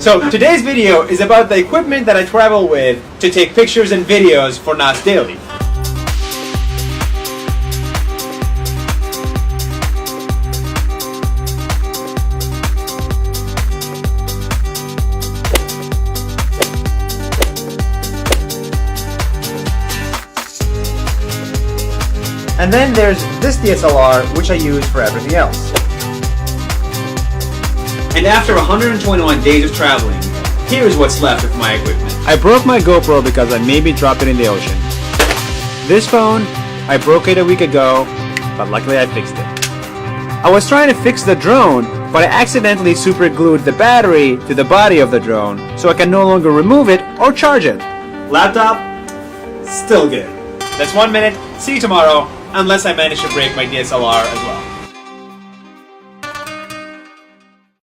So today's video is about the equipment that I travel with to take pictures and videos for Knots Daily. And then there's this DSLR, which I use for everything else. And after 121 days of traveling, here's what's left of my equipment. I broke my GoPro because I maybe dropped it in the ocean. This phone, I broke it a week ago, but luckily I fixed it. I was trying to fix the drone, but I accidentally super glued the battery to the body of the drone, so I can no longer remove it or charge it. Laptop, still good. That's 1 minute. See you tomorrow, unless I manage to break my DSLR as well.